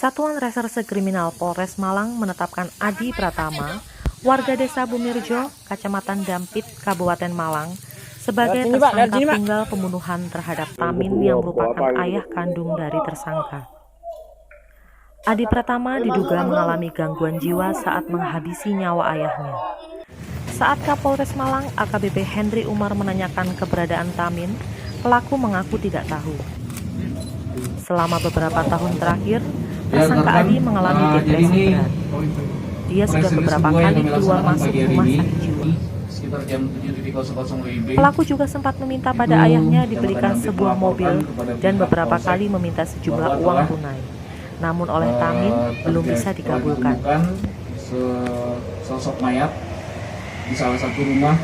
Satuan Reserse Kriminal Polres Malang menetapkan Adi Pratama, warga desa Bumirjo, Kecamatan Dampit, Kabupaten Malang, sebagai tersangka tunggal pembunuhan terhadap Tamin yang merupakan ayah kandung dari tersangka. Adi Pratama diduga mengalami gangguan jiwa saat menghabisi nyawa ayahnya. Saat Kapolres Malang AKBP Henry Umar menanyakan keberadaan Tamin, pelaku mengaku tidak tahu. Selama beberapa tahun terakhir, tersangka Adi mengalami depresi berat. Dia sudah beberapa kali keluar masuk rumah sakit jiwa. Pelaku juga sempat meminta pada ayahnya diberikan sebuah mobil dan beberapa kali meminta sejumlah uang tunai. Namun oleh Tamin belum bisa dikabulkan. Sosok mayat di salah satu rumah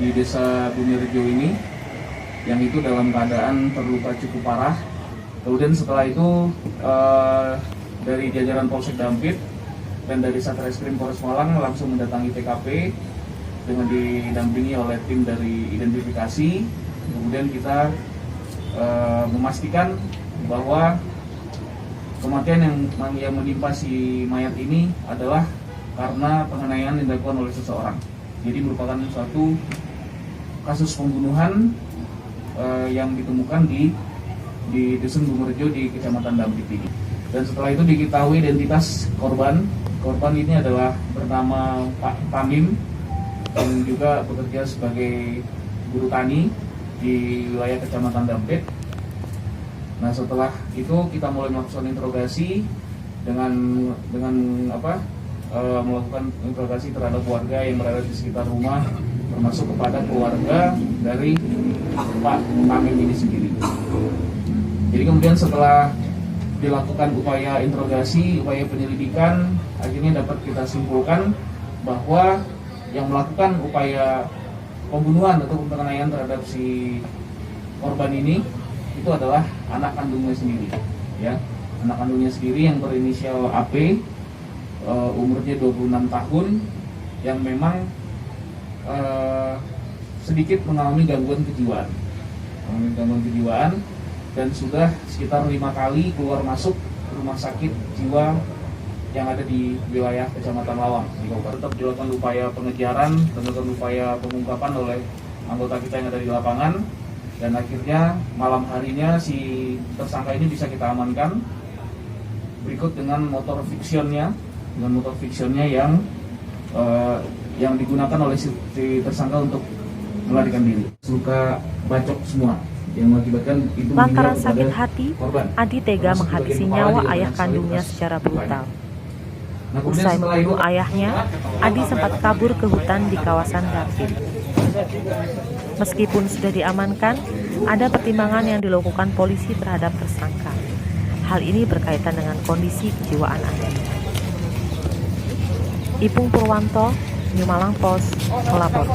di desa Bumirjo ini, yang itu dalam keadaan terluka cukup parah. Kemudian setelah itu dari jajaran Polsek Dampit dan dari Satreskrim Polres Malang langsung mendatangi TKP dengan didampingi oleh tim dari identifikasi. Kemudian kita memastikan bahwa kematian yang menimpa si mayat ini adalah karena penganiayaan yang dilakukan oleh seseorang. Jadi merupakan suatu kasus pembunuhan yang ditemukan di Dusun Bumirjo di Kecamatan Dampit ini. Dan setelah itu diketahui identitas korban. Korban ini adalah bernama Pak Tamim, yang juga bekerja sebagai buruh tani di wilayah Kecamatan Dampit. Nah, setelah itu kita mulai melakukan interogasi dengan melakukan interogasi terhadap warga yang berada di sekitar rumah, termasuk kepada keluarga dari Pak Tamim ini sendiri. Jadi kemudian setelah dilakukan upaya interogasi, upaya penyelidikan, akhirnya dapat kita simpulkan bahwa yang melakukan upaya pembunuhan atau penganiayaan terhadap si korban ini itu adalah anak kandungnya sendiri, ya, anak kandungnya sendiri yang berinisial AP, umurnya 26 tahun, yang memang sedikit mengalami gangguan kejiwaan, dan sudah sekitar 5 kali keluar masuk rumah sakit jiwa yang ada di wilayah Kecamatan Lawang di Kabupaten. Tetap dilakukan upaya pengejaran, dilakukan upaya pengungkapan oleh anggota kita yang ada di lapangan, dan akhirnya malam harinya si tersangka ini bisa kita amankan berikut dengan motor fiksionnya yang digunakan oleh si tersangka untuk melarikan diri. Luka bacok semua yang mengakibatkan itu. Lantaran sakit hati, Adi tega menghabisi nyawa ayah kandungnya secara brutal. Usai membunuh ayahnya, Adi sempat kabur ke hutan di kawasan Dampit. Meskipun sudah diamankan, ada pertimbangan yang dilakukan polisi terhadap tersangka. Hal ini berkaitan dengan kondisi kejiwaan Adi. Ipung Purwanto, New Malang Post, melapor.